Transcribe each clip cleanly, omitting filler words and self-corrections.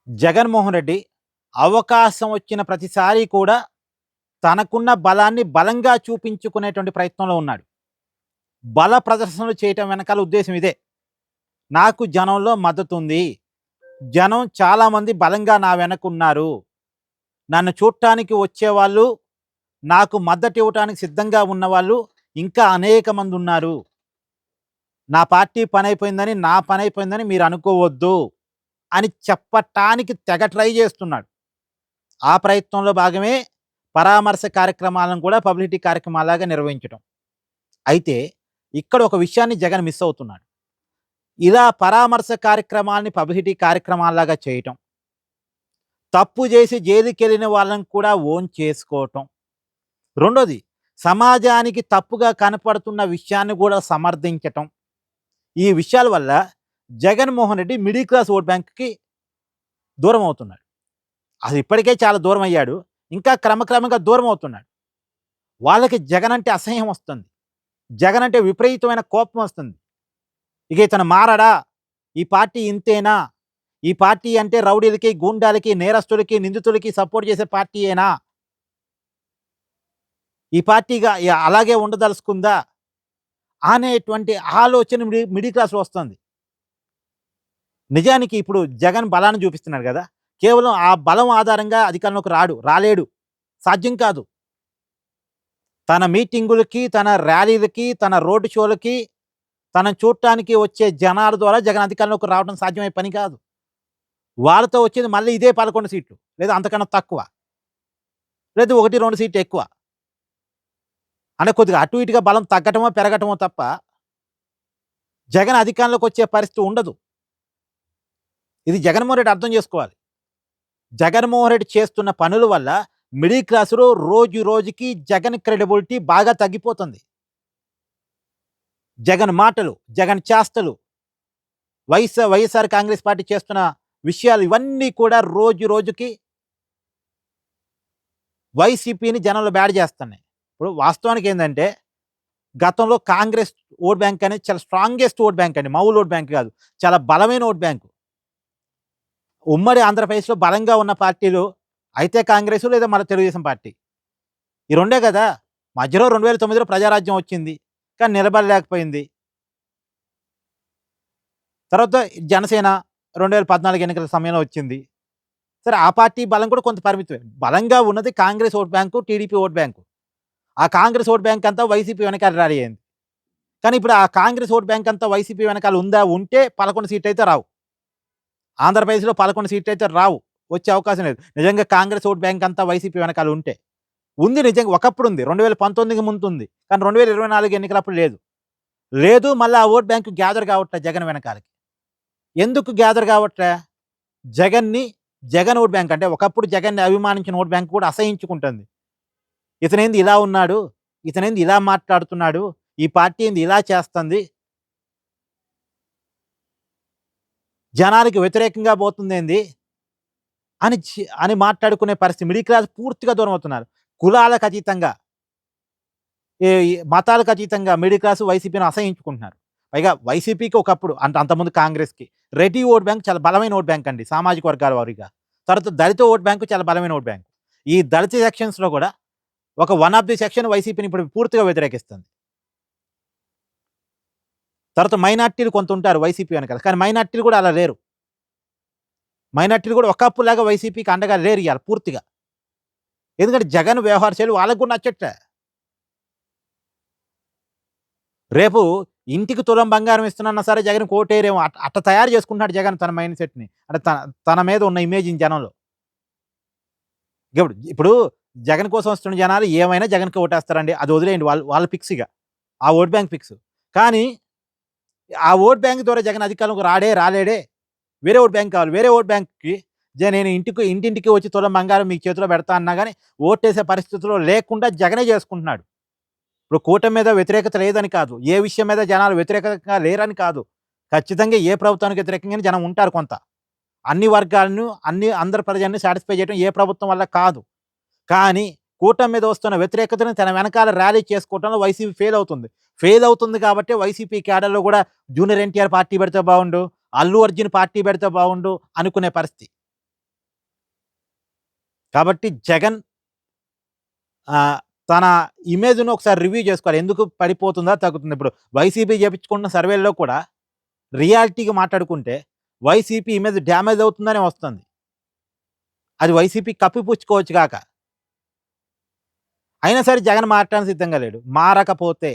జగన్మోహన్ రెడ్డి అవకాశం వచ్చిన ప్రతిసారి కూడా తనకున్న బలాన్ని బలంగా చూపించుకునేటువంటి ప్రయత్నంలో ఉన్నాడు. బల ప్రదర్శనలు చేయటం వెనకాల ఉద్దేశ్యం ఇదే. నాకు జనంలో మద్దతుంది. జనం చాలామంది బలంగా నా వెనకున్నారు. నన్ను చూడటానికి వచ్చేవాళ్ళు, నాకు మద్దతు ఇవ్వటానికి సిద్ధంగా ఉన్నవాళ్ళు ఇంకా అనేక మంది ఉన్నారు. నా పార్టీ పనైపోయిందని, నా పనైపోయిందని మీరు అనుకోవద్దు అని చెప్పటానికి తెగ ట్రై చేస్తున్నాడు. ఆ ప్రయత్నంలో భాగమే పరామర్శ కార్యక్రమాలను కూడా పబ్లిసిటీ కార్యక్రమాలాగా నిర్వహించటం. అయితే ఇక్కడ ఒక విషయాన్ని జగన్ మిస్ అవుతున్నాడు. ఇలా పరామర్శ కార్యక్రమాల్ని పబ్లిసిటీ కార్యక్రమాల్లాగా చేయటం, తప్పు చేసి జైలుకెళ్ళిన వాళ్ళని కూడా ఓన్ చేసుకోవటం. రెండోది, సమాజానికి తప్పుగా కనపడుతున్న విషయాన్ని కూడా సమర్థించటం. ఈ విషయాల వల్ల Jaganmohan Reddy middle class vote బ్యాంక్‌కి దూరం అవుతున్నాడు. అది ఇప్పటికే చాలా దూరం అయ్యాడు. ఇంకా క్రమక్రమంగా దూరం అవుతున్నాడు. వాళ్ళకి జగన్ అంటే అసహ్యం వస్తుంది. జగన్ అంటే విపరీతమైన కోపం వస్తుంది. ఇక ఇతను మారడా? ఈ పార్టీ ఇంతేనా? ఈ పార్టీ అంటే రౌడీలకి, గూండాలకి, నేరస్తులకి, నిందితులకి సపోర్ట్ చేసే పార్టీయేనా? ఈ పార్టీగా అలాగే ఉండదలుచుకుందా? అనేటువంటి ఆలోచన మిడిల్ క్లాస్‌లో వస్తుంది. నిజానికి ఇప్పుడు జగన్ బలాన్ని చూపిస్తున్నాడు గదా! కేవలం ఆ బలం ఆధారంగా అధికారంలోకి రాలేడు. సాధ్యం కాదు. తన మీటింగులకి, తన ర్యాలీలకి, తన రోడ్ షోలకి, తనను చూడటానికి వచ్చే జనాల ద్వారా జగన్ అధికారంలోకి రావడం సాధ్యమయ్యే పని కాదు. వాళ్ళతో వచ్చేది మళ్ళీ ఇదే 11 సీట్లు. లేదా అంతకన్నా తక్కువ. లేదా 1, 2 సీట్లు ఎక్కువ. అంటే కొద్దిగా అటు ఇటుగా బలం తగ్గటమో, పెరగటమో తప్ప జగన్ అధికారంలోకి వచ్చే పరిస్థితి ఉండదు. ఇది జగన్మోహన్ రెడ్డి అర్థం చేసుకోవాలి. జగన్మోహన్ రెడ్డి చేస్తున్న పనుల వల్ల మిడిల్ క్లాస్‌లో రోజు రోజుకి జగన్ క్రెడిబిలిటీ బాగా తగ్గిపోతుంది. జగన్ మాటలు, జగన్ చేష్టలు, వైఎస్ఆర్ కాంగ్రెస్ పార్టీ చేస్తున్న విషయాలు ఇవన్నీ కూడా రోజు రోజుకి వైసీపీని జనంలో బ్యాడ్ చేస్తున్నాయి. ఇప్పుడు వాస్తవానికి ఏందంటే, గతంలో కాంగ్రెస్ ఓట్ బ్యాంక్ అనేది చాలా స్ట్రాంగెస్ట్ ఓట్ బ్యాంక్ అండి. మామూలు ఓట్ బ్యాంక్ కాదు. చాలా బలమైన ఓట్ బ్యాంకు. ఉమ్మడి ఆంధ్రప్రదేశ్‌లో బలంగా ఉన్న పార్టీలు అయితే కాంగ్రెసు లేదా మన తెలుగుదేశం పార్టీ. ఈ రెండే గదా! మధ్యలో 2009లో ప్రజారాజ్యం వచ్చింది. కానీ నిలబడలేకపోయింది. తర్వాత జనసేన 2014 ఎన్నికల సమయంలో వచ్చింది. సరే ఆ పార్టీ బలం కూడా కొంత పరిమితమే. బలంగా ఉన్నది Congress vote bank, TDP vote bank. ఆ కాంగ్రెస్ ఓట్ బ్యాంక్ అంతా వైసీపీ వెనకాల ర్యాలీ అయింది. కానీ ఇప్పుడు ఆ కాంగ్రెస్ ఓట్ బ్యాంక్ అంతా వైసీపీ వెనకాల ఉందా? ఉంటే 11 సీట్లయితే రావు. ఆంధ్రప్రదేశ్‌లో 11 సీట్లయితే రావు. వచ్చే అవకాశం లేదు. నిజంగా కాంగ్రెస్ ఓట్ బ్యాంక్ అంతా వైసీపీ వెనకాల ఉంటే. ఉంది నిజంగా ఒకప్పుడుంది. 2019కి ముందుంది. కానీ 2024 ఎన్నికలప్పుడు లేదు. లేదు మళ్ళా ఆ ఓట్ బ్యాంక్ గ్యాదర్ కావట్లే జగన్ వెనకాలకి. ఎందుకు గ్యాదర్ కావట్లే? జగన్‌ని జగన్ ఓట్ బ్యాంక్ అంటే ఒకప్పుడు జగన్‌ని అభిమానించిన ఓట్ బ్యాంక్ కూడా అసహించుకుంటుంది. ఇతనేంది ఇలా ఉన్నాడు? ఇతనేంది ఇలా మాట్లాడుతున్నాడు? ఈ పార్టీ ఏంది ఇలా చేస్తుంది? జనాలకి వ్యతిరేకంగా పోతుందేంది? అని మాట్లాడుకునే పరిస్థితి. మిడిల్ క్లాస్ పూర్తిగా దూరమవుతున్నారు. కులాలకు అతీతంగా, ఈ మతాలకు అతీతంగా మిడిల్ క్లాస్ వైసీపీని అసహించుకుంటున్నారు. పైగా వైసీపీకి ఒకప్పుడు అంతకుముందు కాంగ్రెస్‌కి రెడ్డి ఓట్ బ్యాంక్ చాలా బలమైన ఓట్ బ్యాంక్ అండి సామాజిక వర్గాల వారీగా. తర్వాత దళిత ఓట్ బ్యాంక్ చాలా బలమైన ఓట్ బ్యాంక్. ఈ దళిత సెక్షన్స్‌లో కూడా ఒక వన్ ఆఫ్ ది సెక్షన్ వైసీపీని ఇప్పుడు పూర్తిగా వ్యతిరేకిస్తుంది. తర్వాత మైనారిటీలు కొంత ఉంటారు వైసీపీ వెనకాల. కానీ మైనారిటీలు కూడా అలా లేరు. మైనారిటీలు కూడా ఒకప్పుడులాగా వైసీపీకి అండగా లేరు ఇయాల పూర్తిగా. ఎందుకంటే జగన్ వ్యవహార శైలి వాళ్ళకి కూడా నచ్చట్లే. రేపు ఇంటికి తులం బంగారం ఇస్తున్నాన్నా సరే జగన్‌కి ఓటేయరేమో అట్ట తయారు చేసుకుంటున్నాడు జగన్ తన మైండ్ సెట్‌ని. అంటే తన మీద ఉన్న ఇమేజ్‌ని జనంలో. ఇప్పుడు జగన్ కోసం వస్తున్న జనాలు ఏమైనా జగన్‌కి ఓటేస్తారండి. అది వదిలేయండి వాళ్ళ ఫిక్స్ ఇగ. ఆ ఓట్ బ్యాంక్ ఫిక్స్. కానీ ఆ ఓట్ బ్యాంక్ ద్వారా జగన్ అధికారంలోకి రాలేడే. వేరే ఓట్ బ్యాంక్ కావాలి. వేరే ఓట్ బ్యాంక్‌కి నేను ఇంటింటికి వచ్చి తులం బంగారం మీకు చేతిలో పెడతా అన్నా గాని ఓటేసే పరిస్థితిలో లేకుండా జగనే చేసుకుంటున్నాడు. ఇప్పుడు కూటమి మీద వ్యతిరేకత లేదని కాదు. ఏ విషయం మీద జనాలు వ్యతిరేకంగా లేరని కాదు. ఖచ్చితంగా ఏ ప్రభుత్వానికి వ్యతిరేకంగానే జనం ఉంటారు కొంత. అన్ని వర్గాలను, అందరి ప్రజల్ని సాటిస్ఫై చేయడం ఏ ప్రభుత్వం వల్ల కాదు. కానీ కూటమి మీద వస్తున్న వ్యతిరేకతను తన వెనకాల ర్యాలీ చేసుకోవటంలో వైసీపీ ఫెయిల్ అవుతుంది. ఫెయిల్ అవుతుంది కాబట్టే వైసీపీ క్యాడర్‌లో కూడా జూనియర్ ఎన్టీఆర్ పార్టీ పెడితే బాగుండు, అల్లు అర్జున్ పార్టీ పెడితే బాగుండు అనుకునే పరిస్థితి. కాబట్టి జగన్ ఆహ్, తన ఇమేజ్‌ను ఒకసారి రివ్యూ చేసుకోవాలి. ఎందుకు పడిపోతుందా? తగ్గుతుందా? ఇప్పుడు వైసీపీ చేపించుకున్న సర్వేల్లో కూడా రియాలిటీగా మాట్లాడుకుంటే వైసీపీ ఇమేజ్ డ్యామేజ్ అవుతుందనే వస్తుంది. అది వైసీపీ కప్పిపుచ్చుకోవచ్చు గాక. అయినా సరే జగన్ మారటానికి సిద్ధంగా లేడు. మారకపోతే,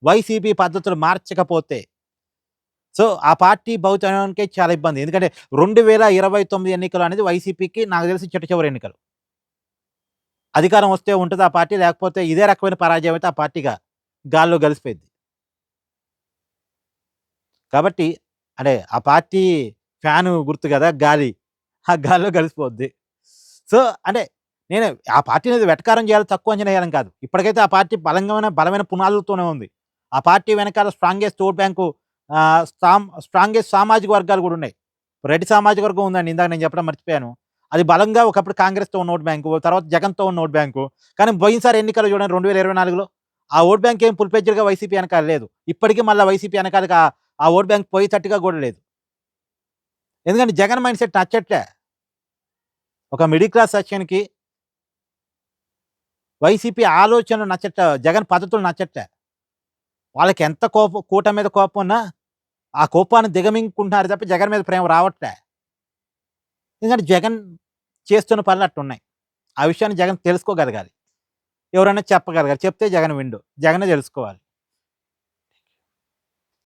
వైసీపీ పద్ధతులు మార్చకపోతే, సో, ఆ పార్టీ భవితవ్యానికే చాలా ఇబ్బంది. ఎందుకంటే 2029 ఎన్నికలు అనేది వైసీపీకి నాకు తెలిసి చిట్ట చివరి ఎన్నికలు. అధికారం వస్తే ఉంటది ఆ పార్టీ. లేకపోతే ఇదే రకమైన పరాజయం అయితే ఆ పార్టీగా గాల్లో కలిసిపోయిద్ది. కాబట్టి అంటే ఆ పార్టీ ఫ్యాను గుర్తు గదా! గాలి. ఆ గాల్లో కలిసిపోద్ది. సో, అంటే నేను ఆ పార్టీని ఏదో వెటకారం చేయాలి, తక్కువ అంచనా వేయాలని కాదు. ఇప్పటికైతే ఆ పార్టీ బలమైన పునాదులతోనే ఉంది. ఆ పార్టీ వెనకాల స్ట్రాంగెస్ట్ ఓట్ బ్యాంకు స్ట్రాంగెస్ట్ సామాజిక వర్గాలు గూడా ఉన్నాయి. రెడ్డి సామాజిక వర్గం ఉందండి. ఇందాక నేను చెప్పడం మర్చిపోయాను. అది బలంగా ఒకప్పుడు కాంగ్రెస్‌తో ఉన్న ఓట్ బ్యాంకు, తర్వాత జగన్‌తో ఉన్న ఓట్ బ్యాంకు. కానీ పోయినసారి ఎన్నికల్లో చూడండి 2024లో ఆ ఓట్ బ్యాంక్ ఏం ఫుల్ ఫ్లెడ్జ్డ్‌గా వైసీపీ ఎనకాల లేదు. ఇప్పటికి మళ్ళా వైసీపీ ఎనకాలకి ఆ ఓట్ బ్యాంక్ పోయేటట్టుగా గూడా లేదు. ఎందుకంటే జగన్ మైండ్ సెట్ నచ్చట్లే. ఒక మిడిల్ క్లాస్ సెక్షన్‌కి వైసీపీ ఆలోచనలు నచ్చట్లే. జగన్ పద్ధతులు నచ్చట్లే. వాళ్ళకెంత కూటమి మీద కోపం ఉన్నా, ఆ కోపాన్ని దిగమింగుకుంటున్నారు తప్ప జగన్ మీద ప్రేమ రావట్లే. ఎందుకంటే జగన్ చేస్తున్న పనులు అట్టున్నాయి. ఆ విషయాన్ని జగన్ తెలుసుకోగలగాలి. ఎవరైనా చెప్పగలగాలి. చెప్తే జగన్ వినడు. జగనే తెలుసుకోవాలి.